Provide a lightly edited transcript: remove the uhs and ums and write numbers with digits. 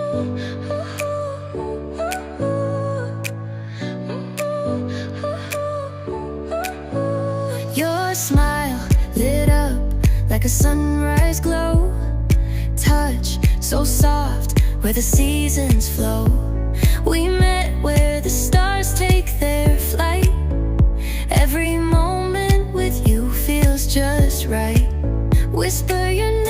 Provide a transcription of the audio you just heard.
Your smile lit up like a sunrise glow. Touch so soft where the seasons flow. We met where the stars take their flight. Every moment with you feels just right. Whisper your name